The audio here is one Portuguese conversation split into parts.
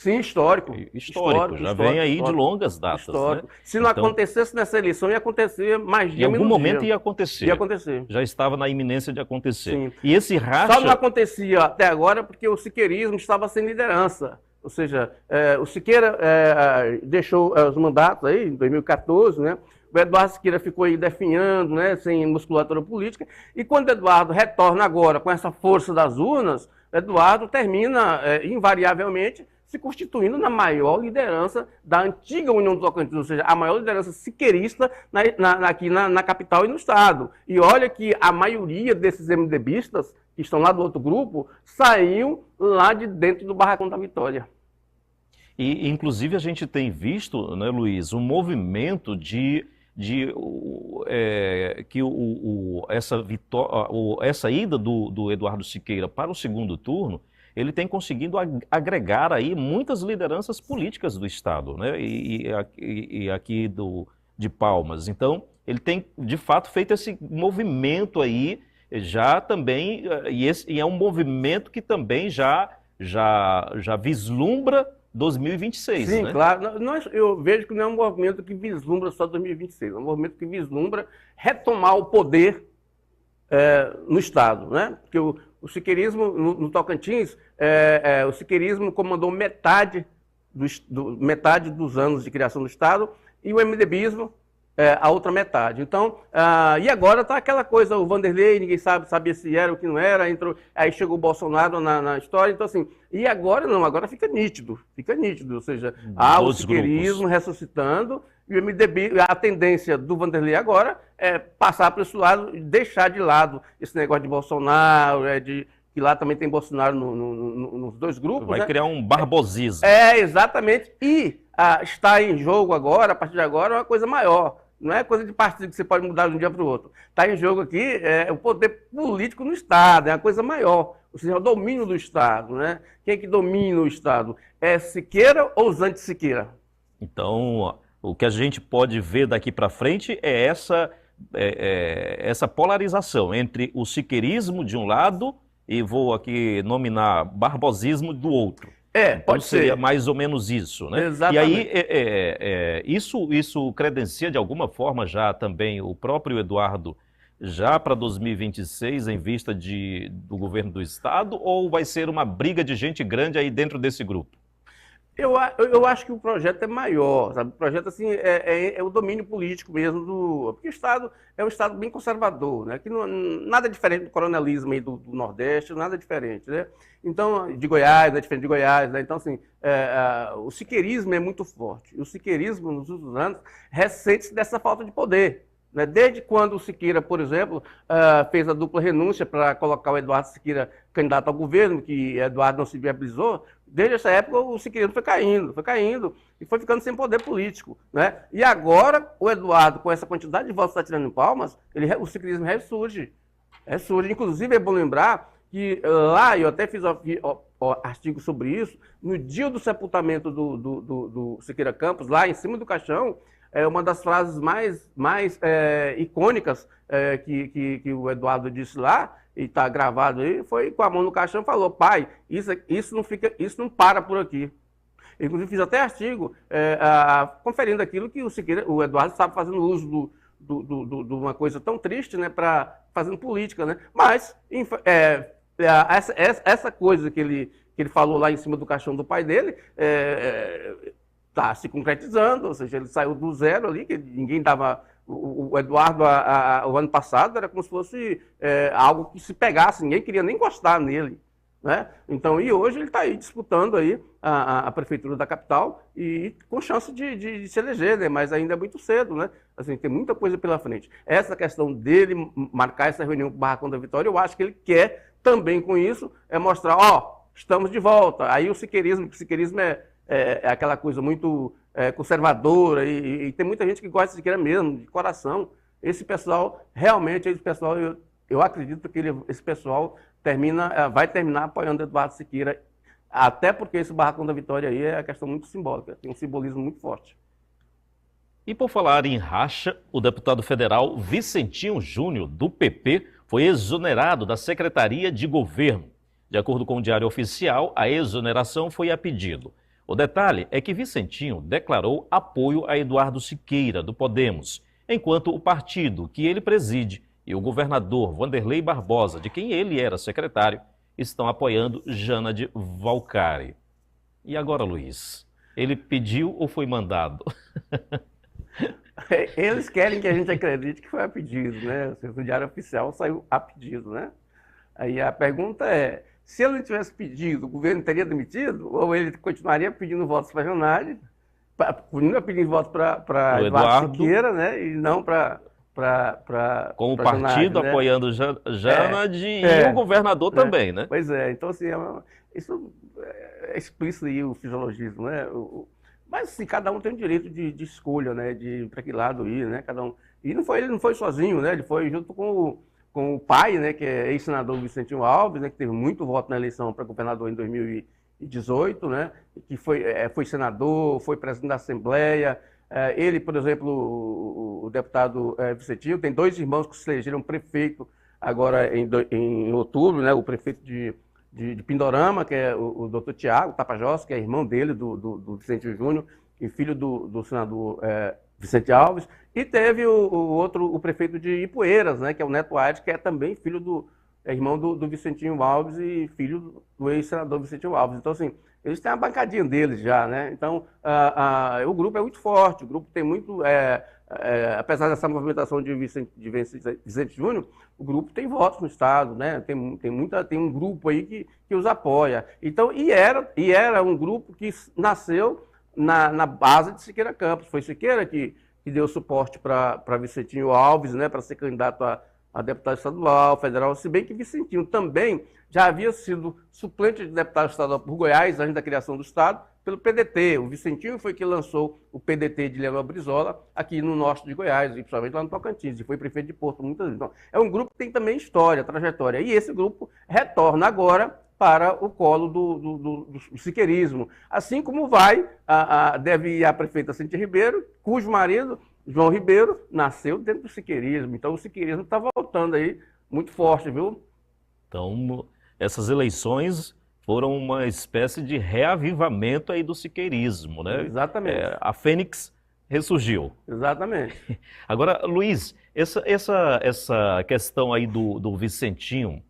Sim, histórico. Histórico, já vem aí de longas datas, né? Se não acontecesse nessa eleição, ia acontecer mais dia, em algum menos momento dia. ia acontecer. Ia acontecer. Já estava na iminência de acontecer. Sim. E esse racha... Só não acontecia até agora porque o siqueirismo estava sem liderança. Ou seja, o Siqueira deixou os mandatos aí em 2014, né? O Eduardo Siqueira ficou aí definhando, né, sem musculatura política. E quando o Eduardo retorna agora com essa força das urnas, Eduardo termina, invariavelmente, se constituindo na maior liderança da antiga União do Tocantins, ou seja, a maior liderança siqueirista aqui na capital e no estado. E olha que a maioria desses MDBistas, que estão lá do outro grupo, saiu lá de dentro do Barracão da Vitória. E, inclusive, a gente tem visto, né, Luiz, um movimento essa ida do Eduardo Siqueira para o segundo turno, ele tem conseguido agregar aí muitas lideranças políticas do Estado, né? E aqui de Palmas. Então, ele tem, de fato, feito esse movimento aí, já também, e é um movimento que também já vislumbra 2026, Sim, né? claro. Eu vejo que não é um movimento que vislumbra só 2026, é um movimento que vislumbra retomar o poder no Estado, né? Porque o siqueirismo no Tocantins, o siqueirismo comandou metade dos anos de criação do Estado e o MDBismo a outra metade. Então, e agora está aquela coisa, o Vanderlei, ninguém sabia se era ou que não era, aí chegou o Bolsonaro na história, então assim, e agora não, agora fica nítido, ou seja, há o siqueirismo ressuscitando, e o MDB, a tendência do Vanderlei agora é passar para esse lado, deixar de lado esse negócio de Bolsonaro, que lá também tem Bolsonaro nos dois grupos. Vai, né? Criar um barbosismo. Exatamente. E está em jogo agora, a partir de agora, uma coisa maior. Não é coisa de partido que você pode mudar de um dia para o outro. Está em jogo aqui o poder político no Estado, é uma coisa maior. Ou seja, o domínio do Estado. Né? Quem é que domina o Estado? É Siqueira ou os anti-Siqueira? Então, o que a gente pode ver daqui para frente é essa polarização entre o siqueirismo de um lado e vou aqui nominar barbosismo do outro. Pode ser. Seria mais ou menos isso, né? Exatamente. E aí, isso credencia de alguma forma já também o próprio Eduardo, já para 2026, em vista do governo do Estado, ou vai ser uma briga de gente grande aí dentro desse grupo? Eu acho que o projeto é maior, sabe? O projeto assim, é o domínio político mesmo porque o Estado é um Estado bem conservador, né? Que nada diferente do coronelismo aí do Nordeste, nada diferente, né? Então, de Goiás, é diferente de Goiás, né? Então, assim, o siqueirismo é muito forte. E o siqueirismo, nos últimos anos, ressente-se dessa falta de poder. Né? Desde quando o Siqueira, por exemplo, fez a dupla renúncia para colocar o Eduardo Siqueira candidato ao governo, que Eduardo não se viabilizou, desde essa época o Siqueira foi caindo e foi ficando sem poder político. Né? E agora o Eduardo, com essa quantidade de votos que está tirando em Palmas, o siqueirismo ressurge. Inclusive é bom lembrar que lá, eu até fiz artigo sobre isso, no dia do sepultamento do Siqueira Campos, lá em cima do caixão, uma das frases mais icônicas que o Eduardo disse lá, e está gravado aí, foi com a mão no caixão e falou: pai, isso não para por aqui. Inclusive fiz até artigo conferindo aquilo que o Eduardo estava fazendo uso de uma coisa tão triste, né, fazendo política, né? Mas essa coisa que ele falou lá em cima do caixão do pai dele está se concretizando, ou seja, ele saiu do zero ali, que ninguém dava. O Eduardo, o ano passado, era como se fosse algo que se pegasse, ninguém queria nem encostar nele. Né? Então, e hoje ele está aí disputando aí a prefeitura da capital e com chance de se eleger, né? Mas ainda é muito cedo, né? Assim, tem muita coisa pela frente. Essa questão dele marcar essa reunião com o Barracão da Vitória, eu acho que ele quer também com isso mostrar, estamos de volta. Aí o siqueirismo é aquela coisa muito conservadora e tem muita gente que gosta de Siqueira mesmo, de coração. Esse pessoal, realmente, eu acredito que esse pessoal vai terminar apoiando Eduardo Siqueira, até porque esse Barracão da Vitória aí é uma questão muito simbólica, tem um simbolismo muito forte. E por falar em racha, o deputado federal Vicentinho Júnior, do PP, foi exonerado da Secretaria de Governo. De acordo com o Diário Oficial, a exoneração foi a pedido. O detalhe é que Vicentinho declarou apoio a Eduardo Siqueira, do Podemos, enquanto o partido que ele preside e o governador Wanderlei Barbosa, de quem ele era secretário, estão apoiando Jânade Valcari. E agora, Luiz? Ele pediu ou foi mandado? Eles querem que a gente acredite que foi a pedido, né? O Diário Oficial saiu a pedido, né? Aí a pergunta é, se ele não tivesse pedido, o governo teria demitido? Ou ele continuaria pedindo votos para Jânade, continuaria pedindo votos para Eduardo Siqueira, né? E não para com o pra partido Jânade, né? apoiando Jânade e o governador também, né? Pois é, então assim, isso é explícito aí o fisiologismo, né? Mas assim, cada um tem o direito de escolha, né? De para que lado ir, né? Cada um. E ele não foi sozinho, né? Ele foi junto com o pai, né? Que é ex-senador Vicentinho Alves, né? Que teve muito voto na eleição para governador em 2018, né? Que foi senador, foi presidente da Assembleia. Ele, por exemplo, o deputado Vicentinho, tem 2 irmãos que se elegeram prefeito agora em outubro, né? O prefeito de Pindorama, que é o doutor Tiago Tapajós, que é irmão dele, do Vicente Júnior, e filho do senador Vicente Alves. E teve o prefeito de Ipueiras, né? Que é o Neto Aires, que é também irmão do Vicentinho Alves e filho do ex-senador Vicentinho Alves. Então, assim, eles têm a bancadinha deles já, né? Então, o grupo é muito forte, o grupo tem muito... apesar dessa movimentação de Vicente Júnior, o grupo tem votos no Estado, né? Tem um grupo aí que os apoia. Então, e era um grupo que nasceu na base de Siqueira Campos. Foi Siqueira que deu suporte para Vicentinho Alves, né? Para ser candidato a deputado estadual, federal, se bem que Vicentinho também já havia sido suplente de deputado estadual por Goiás, antes da criação do Estado, pelo PDT. O Vicentinho foi que lançou o PDT de Leonel Brizola aqui no norte de Goiás, e principalmente lá no Tocantins, e foi prefeito de Porto muitas vezes. Então, é um grupo que tem também história, trajetória, e esse grupo retorna agora para o colo do siqueirismo. Assim como deve ir a prefeita Cintia Ribeiro, cujo marido, João Ribeiro, nasceu dentro do siqueirismo. Então o siqueirismo está voltando aí muito forte, viu? Então, essas eleições foram uma espécie de reavivamento aí do siqueirismo, né? Exatamente. A Fênix ressurgiu. Exatamente. Agora, Luiz, essa questão aí do Vicentinho,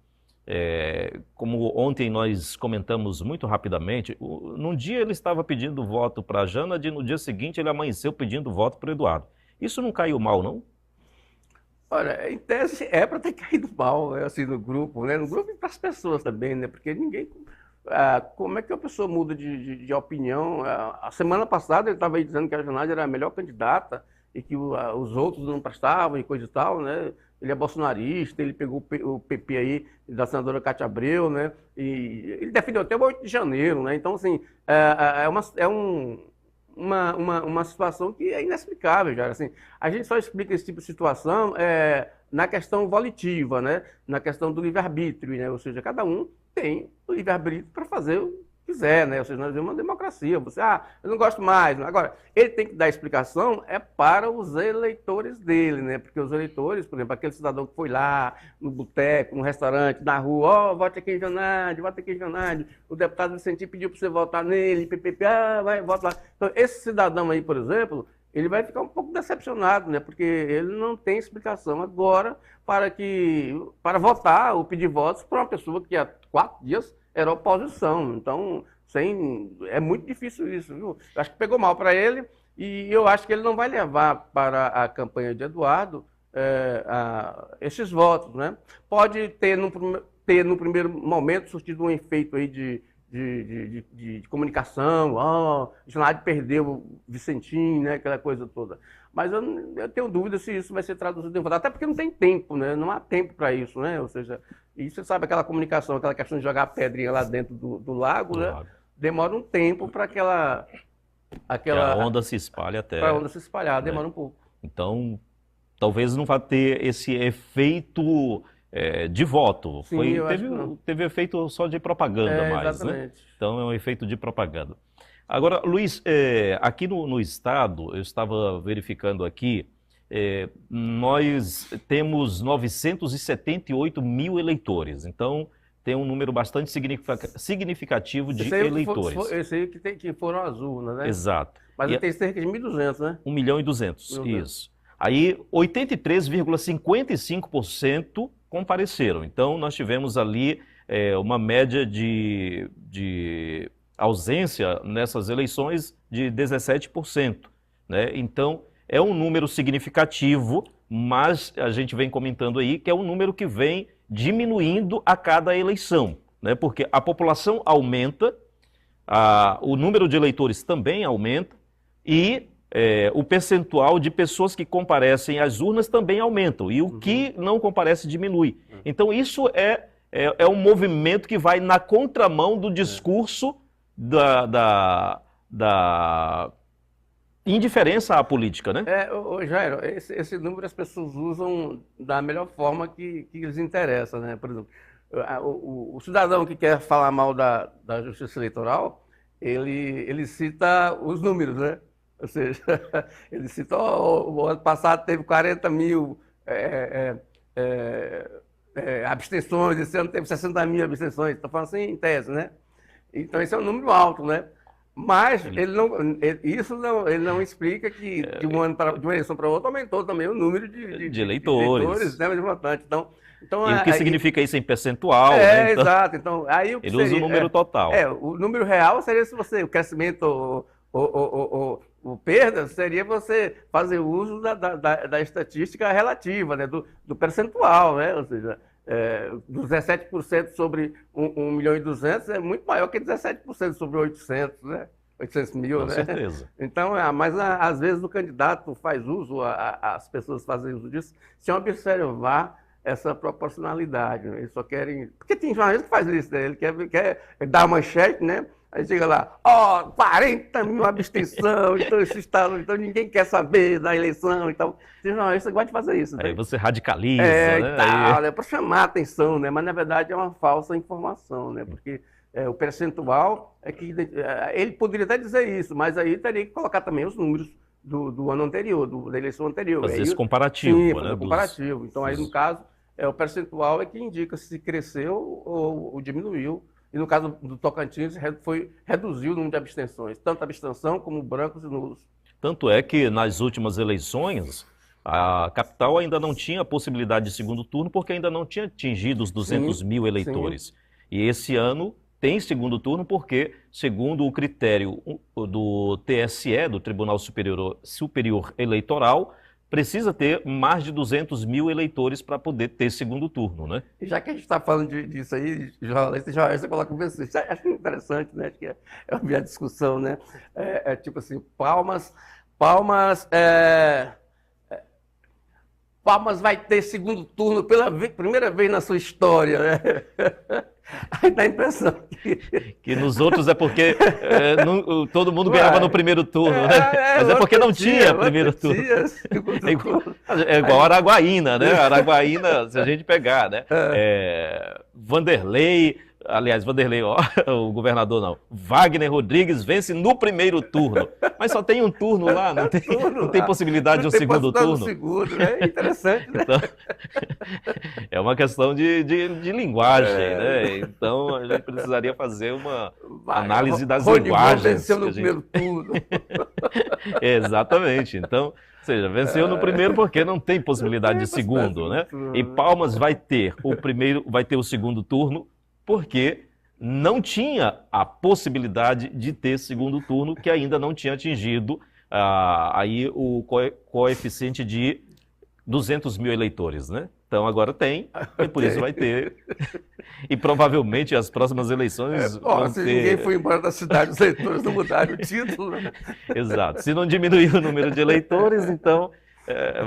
como ontem nós comentamos muito rapidamente, num dia ele estava pedindo voto para a Jânade e no dia seguinte ele amanheceu pedindo voto para o Eduardo. Isso não caiu mal, não? Olha, em tese é para ter caído mal, assim, no grupo, né? No grupo e para as pessoas também, né? Porque ninguém... como é que a pessoa muda de opinião? A semana passada ele estava aí dizendo que a Jânade era a melhor candidata e que os outros não prestavam e coisa e tal, né? Ele é bolsonarista, ele pegou o PP aí da senadora Cátia Abreu, né? E ele defendeu até o 8 de janeiro, né? Então, assim, uma situação que é inexplicável, já. Assim, a gente só explica esse tipo de situação na questão volitiva, né? Na questão do livre-arbítrio, né? Ou seja, cada um tem o livre-arbítrio para fazer o que quiser, né? Ou seja, nós vivemos uma democracia. Você, eu não gosto mais. Agora, ele tem que dar explicação para os eleitores dele, né? Porque os eleitores, por exemplo, aquele cidadão que foi lá no boteco, no restaurante, na rua, vote aqui em Jânade, vote aqui em Jânade, o deputado Vicentinho pediu para você votar nele, vai, vota lá. Então, esse cidadão aí, por exemplo, ele vai ficar um pouco decepcionado, né? Porque ele não tem explicação agora para votar ou pedir votos para uma pessoa que há 4 dias era oposição. Então, é muito difícil isso, viu? Eu acho que pegou mal para ele e eu acho que ele não vai levar para a campanha de Eduardo esses votos, né? Pode ter no primeiro momento surtido um efeito aí de comunicação, Jânade perdeu o Vicentinho, né, aquela coisa toda. Mas eu tenho dúvida se isso vai ser traduzido em voto, até porque não tem tempo, né, não há tempo para isso, né, ou seja, e você sabe aquela comunicação, aquela questão de jogar a pedrinha lá dentro do lago, né, demora um tempo para a onda se espalha até. Para a onda se espalhar, demora um pouco. Então, talvez não vá ter esse efeito... de voto. Sim, teve efeito só de propaganda mais, exatamente. Né? Então é um efeito de propaganda. Agora, Luiz, aqui no estado, eu estava verificando aqui, nós temos 978 mil eleitores. Então, tem um número bastante significativo de eleitores. Esse aí que foram às urnas, né? Exato. Mas tem cerca de 1.200, né? 1.200.000, isso. Aí, 83,55% compareceram. Então, nós tivemos ali uma média de ausência nessas eleições de 17%. Né? Então, é um número significativo, mas a gente vem comentando aí que é um número que vem diminuindo a cada eleição, né? Porque a população aumenta, o número de eleitores também aumenta e o percentual de pessoas que comparecem às urnas também aumentam e o que não comparece diminui. Então isso é um movimento que vai na contramão do discurso da indiferença à política, né? Jairo, esse número as pessoas usam da melhor forma que lhes interessa, né? Por exemplo, o cidadão que quer falar mal da justiça eleitoral, ele cita os números, né? Ou seja, ele cita, o ano passado teve 40 mil abstenções, esse ano teve 60 mil abstenções, estou falando assim em tese, né? Então esse é um número alto, né? Mas ele não explica que de uma eleição para outra aumentou também o número de eleitores, né, mais votantes. Então, e o que significa isso em percentual? Né? Então, exato. Então, aí o que ele usa o número total. O número real seria se o crescimento ou perda seria você fazer uso da estatística relativa, né, do percentual, né? Ou seja, dos 17% sobre 1.200.000 é muito maior que 17% sobre 800, né? 800 mil, Com né? certeza. Então, mas às vezes o candidato faz uso, as pessoas fazem uso disso, sem observar essa proporcionalidade. Né? Eles só querem... Porque tem jornalista que faz isso, né? Ele quer dar manchete, né? Aí chega lá, 40 mil abstenção, então ninguém quer saber da eleição, então tem jornalista que gosta de fazer isso. Né? Aí você radicaliza, né? Né? Para chamar a atenção, né? Mas na verdade é uma falsa informação, né? Porque o percentual é que ele poderia até dizer isso, mas aí teria que colocar também os números do ano anterior, da eleição anterior. Fazer esse comparativo. Sim, né? comparativo. Então aí no caso, o percentual é que indica se cresceu ou diminuiu. E no caso do Tocantins, reduziu o número de abstenções, tanto a abstenção como brancos e nulos. Tanto é que nas últimas eleições, a capital ainda não tinha possibilidade de segundo turno, porque ainda não tinha atingido os 200 mil eleitores. Sim. E esse ano tem segundo turno porque, segundo o critério do TSE, do Tribunal Superior Eleitoral, precisa ter mais de 200 mil eleitores para poder ter segundo turno, né? E já que a gente está falando disso aí, jornalista coloca você. Acho interessante, né? Acho que eu vi a discussão, né? Tipo assim, Palmas vai ter segundo turno pela primeira vez na sua história, né? Aí dá a impressão que nos outros é porque todo mundo ganhava no primeiro turno, né? Mas é porque não tinha primeiro turno. É igual Araguaína, né? Araguaína, se a gente pegar, né? Vanderlei, o governador não. Wagner Rodrigues vence no primeiro turno. Mas só tem um turno lá, não tem possibilidade de um segundo turno. É interessante, né? Então, é uma questão de linguagem, né? Então a gente precisaria fazer uma análise das linguagens. Venceu no primeiro turno. Exatamente. Então, ou seja, venceu no primeiro porque não tem possibilidade de segundo, né? E Palmas vai ter o segundo turno porque não tinha a possibilidade de ter segundo turno, que ainda não tinha atingido aí o coeficiente de 200 mil eleitores, né? Então agora tem, e por isso vai ter. E provavelmente as próximas eleições vão ter... ninguém foi embora da cidade, os eleitores não mudaram o título. Né? Exato. Se não diminuir o número de eleitores, então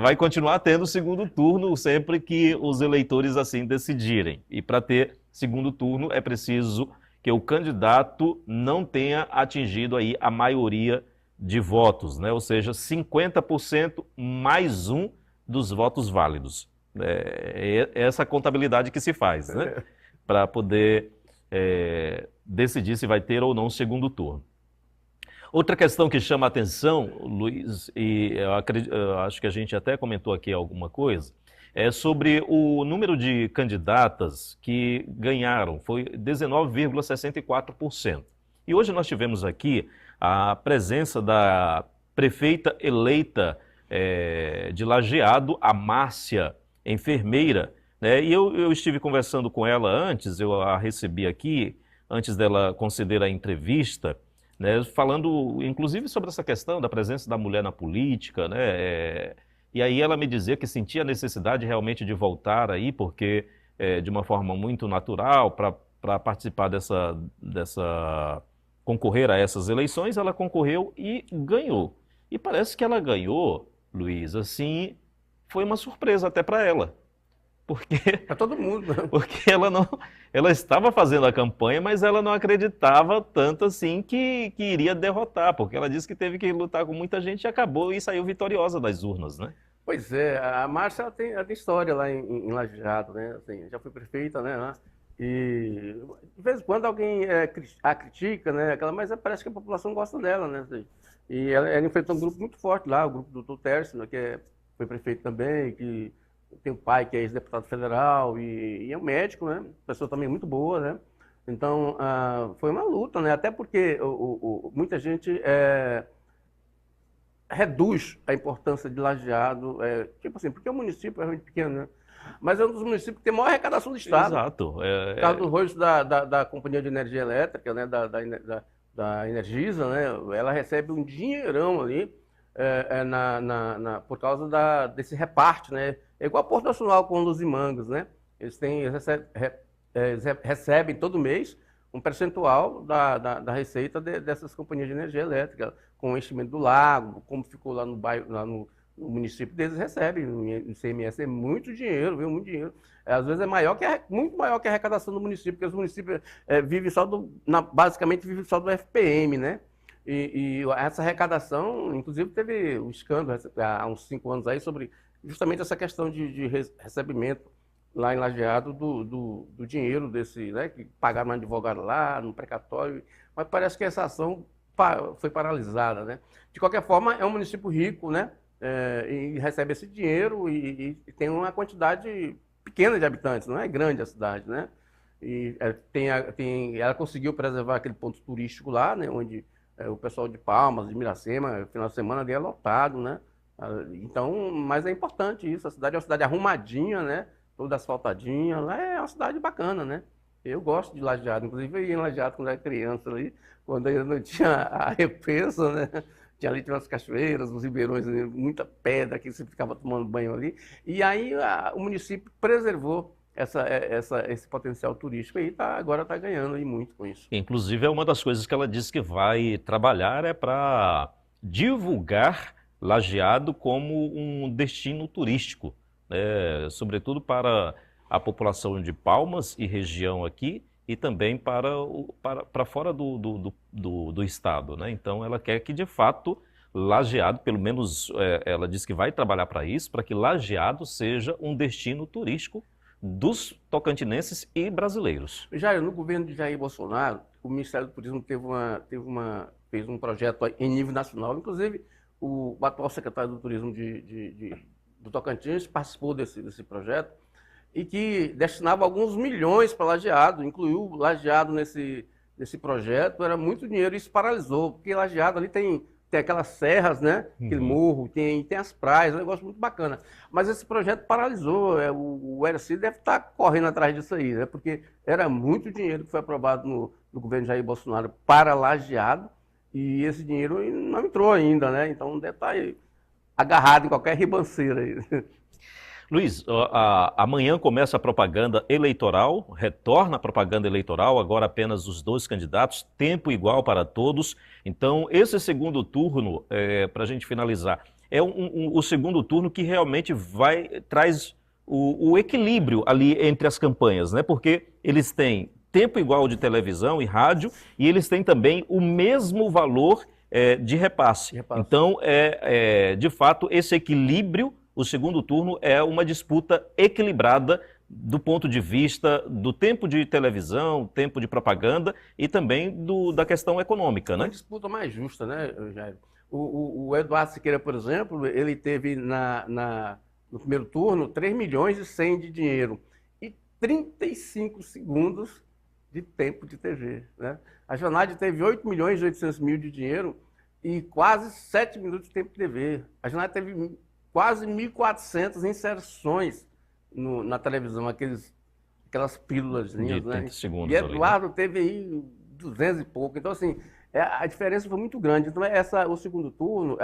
vai continuar tendo segundo turno sempre que os eleitores assim decidirem. E para ter segundo turno é preciso que o candidato não tenha atingido aí a maioria de votos, né? Ou seja, 50% mais um dos votos válidos. É essa contabilidade que se faz, né? Para poder decidir se vai ter ou não segundo turno. Outra questão que chama a atenção, Luiz, e eu acho que a gente até comentou aqui alguma coisa, É sobre o número de candidatas que ganharam, foi 19,64%. E hoje nós tivemos aqui a presença da prefeita eleita de Lajeado, a Márcia, enfermeira, né? E eu estive conversando com ela antes, eu a recebi aqui, antes dela conceder a entrevista, né, falando inclusive sobre essa questão da presença da mulher na política, né? E aí ela me dizia que sentia a necessidade realmente de voltar aí, porque de uma forma muito natural, para participar concorrer a essas eleições, ela concorreu e ganhou. E parece que ela ganhou, Luiz, assim, foi uma surpresa até para ela. Porque, Para todo mundo, né? porque ela estava fazendo a campanha, mas ela não acreditava tanto assim que iria derrotar, porque ela disse que teve que lutar com muita gente e acabou e saiu vitoriosa das urnas, né? Pois é, a Márcia ela tem história lá em Lajeado, né? Assim, já foi prefeita, né? Lá. E de vez em quando alguém a critica, né? Mas parece que a população gosta dela, né? Assim, e ela enfrentou um grupo muito forte lá, o grupo do Dr. Tércio, né? Foi prefeito também, que tem um pai que é ex-deputado federal e é um médico, né? Pessoa também muito boa, né? Então, foi uma luta, né? Até porque muita gente reduz a importância de Lajeado, tipo assim, porque o município é muito pequeno, né? Mas é um dos municípios que tem a maior arrecadação do estado. Exato. Por causa dos royalties da Companhia de Energia Elétrica, né? Da Energisa, né? Ela recebe um dinheirão ali por causa desse reparte, né? É igual a Porto Nacional com Luz e Mangas, né? Eles recebem todo mês um percentual da receita dessas companhias de energia elétrica, com o enchimento do lago, como ficou lá no bairro, lá no município deles, recebem no ICMS, é muito dinheiro, viu? Muito dinheiro. Às vezes muito maior que a arrecadação do município, porque os municípios basicamente vivem só do FPM, né? E essa arrecadação, inclusive, teve um escândalo há uns 5 anos aí sobre justamente essa questão de recebimento lá em Lajeado do dinheiro desse, né, que pagaram um advogado lá, no precatório, mas parece que essa ação foi paralisada, né? De qualquer forma, é um município rico, né? E recebe esse dinheiro e tem uma quantidade pequena de habitantes, não é grande a cidade, né? E ela conseguiu preservar aquele ponto turístico lá, né, onde o pessoal de Palmas, de Miracema, final de semana ali é lotado, né? Então, mas é importante isso, a cidade é uma cidade arrumadinha, né? Toda asfaltadinha, lá é uma cidade bacana, né? Eu gosto de Lajeado, inclusive eu ia em Lajeado quando era criança ali, quando ainda não tinha a represa, né? Tinha umas cachoeiras, uns ribeirões, muita pedra que você ficava tomando banho ali. E aí o município preservou esse potencial turístico e agora está ganhando aí muito com isso. Inclusive, é uma das coisas que ela disse que vai trabalhar para divulgar Lajeado como um destino turístico, né? Sobretudo para a população de Palmas e região aqui, e também para fora do estado, né? Então, ela quer que, de fato, Lajeado, pelo menos ela disse que vai trabalhar para isso, para que Lajeado seja um destino turístico dos tocantinenses e brasileiros. Jair, no governo de Jair Bolsonaro, o Ministério do Turismo fez um projeto em nível nacional, inclusive o atual secretário do Turismo do Tocantins participou desse projeto, e que destinava alguns milhões para Lajeado, incluiu Lajeado nesse projeto, era muito dinheiro, e isso paralisou, porque Lajeado ali tem aquelas serras, né? Aquele morro, tem as praias, é um negócio muito bacana. Mas esse projeto paralisou, o Eraci deve estar correndo atrás disso aí, né? Porque era muito dinheiro que foi aprovado no governo Jair Bolsonaro para Lajeado, e esse dinheiro não entrou ainda, né? Então deve estar aí agarrado em qualquer ribanceira aí. Luiz, amanhã começa a propaganda eleitoral, retorna a propaganda eleitoral, agora apenas os 2 candidatos, tempo igual para todos. Então, esse segundo turno, para a gente finalizar, é o segundo turno que realmente traz o equilíbrio ali entre as campanhas, né? Porque eles têm tempo igual de televisão e rádio, e eles têm também o mesmo valor de repasse. Então, de fato, esse equilíbrio. O segundo turno é uma disputa equilibrada do ponto de vista do tempo de televisão, tempo de propaganda e também da questão econômica, né? Uma disputa mais justa, né, Jair? O Eduardo Siqueira, por exemplo, ele teve no primeiro turno, 3 milhões e 100 de dinheiro e 35 segundos de tempo de TV, né? A Janaide teve 8 milhões e 800 mil de dinheiro e quase 7 minutos de tempo de TV. A Janaide teve quase 1.400 inserções na televisão, aquelas pílulas, De 30 né? segundos E ali, né? Eduardo teve aí 200 e pouco. Então, assim, a diferença foi muito grande. Então, o segundo turno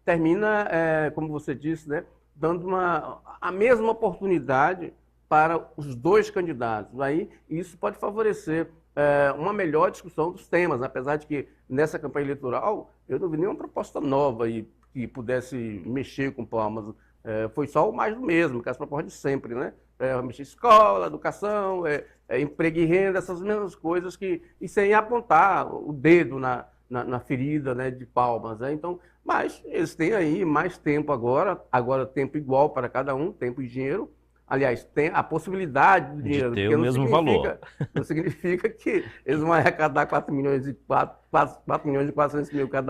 termina, como você disse, né, dando a mesma oportunidade para os dois candidatos. Aí, isso pode favorecer uma melhor discussão dos temas, apesar de que nessa campanha eleitoral eu não vi nenhuma proposta nova aí que pudesse mexer com Palmas. Foi só o mais do mesmo, que as propostas de sempre, né? Mexer em escola, educação, emprego e renda, essas mesmas coisas e sem apontar o dedo na ferida, né, de Palmas, né? Então, mas eles têm aí mais tempo agora tempo igual para cada um, tempo e dinheiro. Aliás, tem a possibilidade do dinheiro, ter porque o mesmo valor. Não significa que eles vão arrecadar 4 milhões e 400 mil cada um.